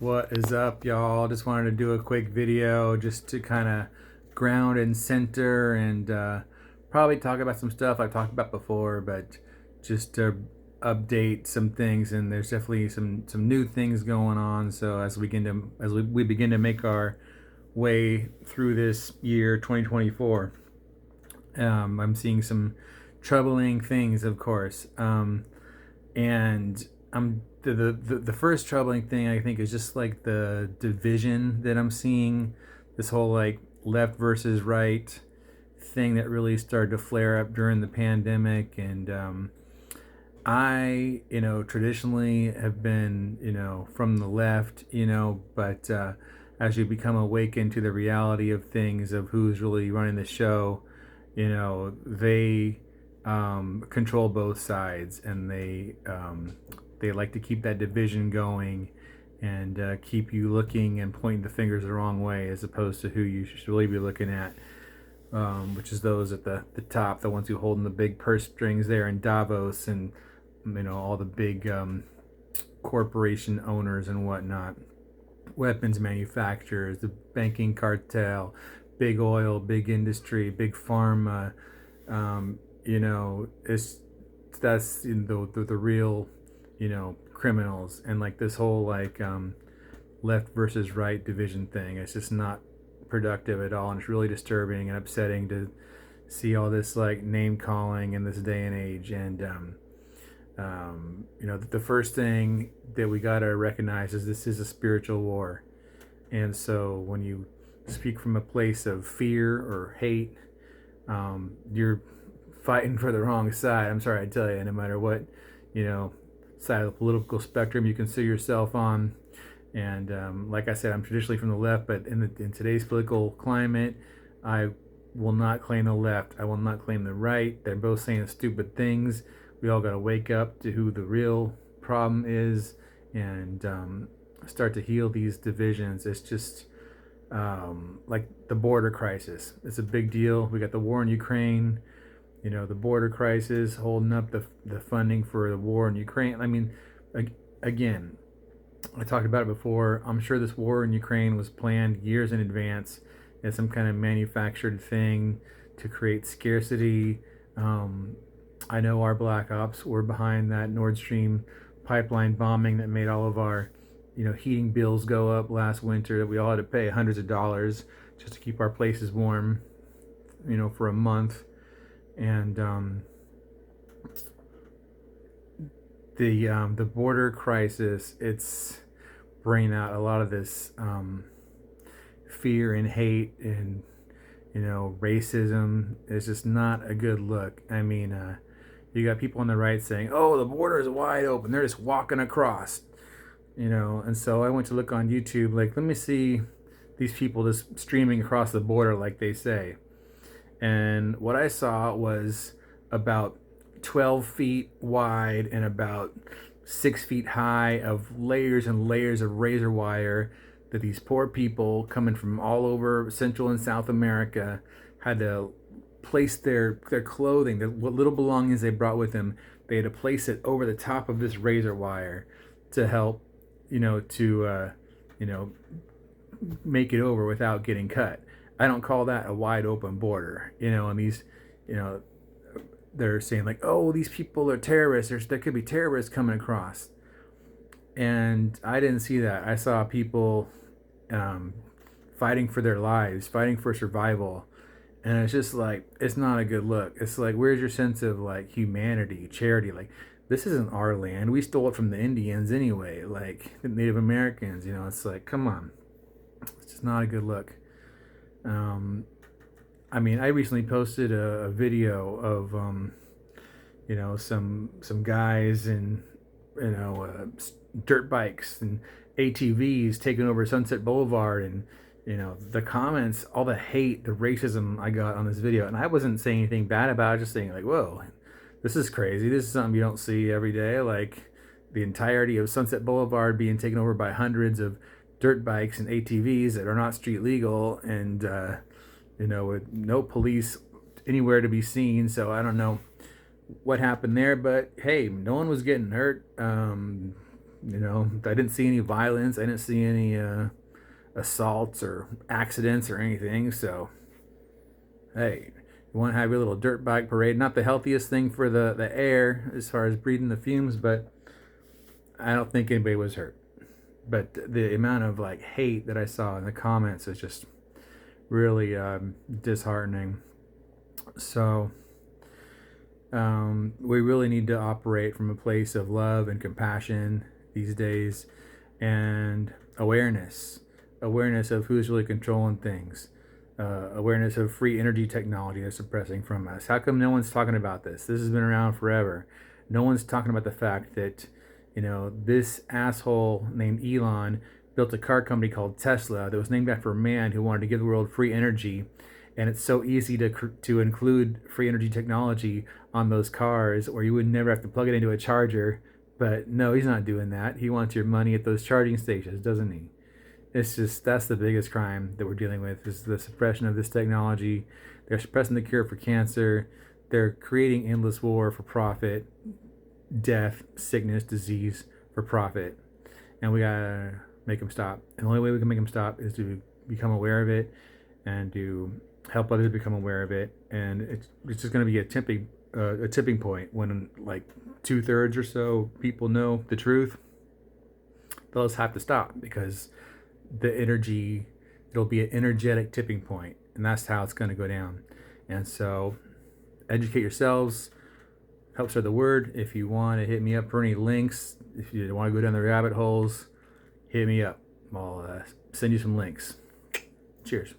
What is up, y'all? Just wanted to do a quick video just to kind of ground and center and probably talk about some stuff I've talked about before, but just to update some things. And there's definitely some new things going on. So as we begin to make our way through this year 2024, I'm seeing some troubling things, of course. And I'm the first troubling thing I think is just like the division that I'm seeing, this whole like left versus right thing that really started to flare up during the pandemic. And I, traditionally have been, from the left, but as you become awakened to the reality of things, of who's really running the show, they control both sides, and they like to keep that division going and keep you looking and pointing the fingers the wrong way, as opposed to who you should really be looking at, which is those at the top, the ones who holding the big purse strings there in Davos, and all the big corporation owners and whatnot, weapons manufacturers, the banking cartel, big oil, big industry, big pharma. It's that's the real, criminals. And like this whole like left versus right division thing, it's just not productive at all, and it's really disturbing and upsetting to see all this like name calling in this day and age. And the first thing that we got to recognize is this is a spiritual war. And so when you speak from a place of fear or hate, you're fighting for the wrong side. I'm sorry to tell you, no matter what, side of the political spectrum you consider yourself on. And like I said, I'm traditionally from the left, but in today's political climate, I will not claim the left. I will not claim the right. They're both saying stupid things. We all got to wake up to who the real problem is, and start to heal these divisions. It's just like the border crisis. It's a big deal. We got the war in Ukraine, the border crisis holding up the funding for the war in Ukraine. I mean, again, I talked about it before. I'm sure this war in Ukraine was planned years in advance as some kind of manufactured thing to create scarcity. I know our black ops were behind that Nord Stream pipeline bombing that made all of our, heating bills go up last winter, that we all had to pay hundreds of dollars just to keep our places warm, for a month. And the border crisis, it's bringing out a lot of this fear and hate, and racism is just not a good look. I mean, you got people on the right saying, "Oh, the border is wide open. They're just walking across," And so I went to look on YouTube, like, let me see these people just streaming across the border, like they say. And what I saw was about 12 feet wide and about 6 feet high of layers and layers of razor wire that these poor people coming from all over Central and South America had to place their clothing, what little belongings they brought with them. They had to place it over the top of this razor wire to help, to make it over without getting cut. I don't call that a wide open border, and these, they're saying like, oh, these people are terrorists. There could be terrorists coming across. And I didn't see that. I saw people fighting for their lives, fighting for survival. And it's just like, it's not a good look. It's like, where's your sense of like humanity, charity? Like, this isn't our land. We stole it from the Indians anyway, like the Native Americans. It's like, come on. It's just not a good look. I mean, I recently posted a video of some guys in dirt bikes and ATVs taking over Sunset Boulevard, and the comments, all the hate, the racism I got on this video. And I wasn't saying anything bad about it, just saying like, whoa, this is crazy. This is something you don't see every day. Like the entirety of Sunset Boulevard being taken over by hundreds of dirt bikes and ATVs that are not street legal, and with no police anywhere to be seen. So I don't know what happened there, but hey, no one was getting hurt. I didn't see any violence. I didn't see any assaults or accidents or anything. So, hey, you want to have your little dirt bike parade. Not the healthiest thing for the air as far as breathing the fumes, but I don't think anybody was hurt. But the amount of like hate that I saw in the comments is just really disheartening. So we really need to operate from a place of love and compassion these days, and awareness of who's really controlling things, awareness of free energy technology that's suppressing from us. How come no one's talking about this? This has been around forever. No one's talking about the fact that this asshole named Elon built a car company called Tesla that was named after a man who wanted to give the world free energy, and it's so easy to include free energy technology on those cars, or you would never have to plug it into a charger. But no, he's not doing that. He wants your money at those charging stations, doesn't he? It's just, that's the biggest crime that we're dealing with, is the suppression of this technology. They're suppressing the cure for cancer. They're creating endless war for profit, death, sickness, disease for profit. And we gotta make them stop. And the only way we can make them stop is to become aware of it and to help others become aware of it. And it's just going to be a tipping point when like 2/3 or so people know the truth. They'll just have to stop, because it'll be an energetic tipping point, and that's how it's going to go down. And so educate yourselves, help spread the word. If you want to hit me up for any links, if you want to go down the rabbit holes, hit me up. I'll send you some links. Cheers.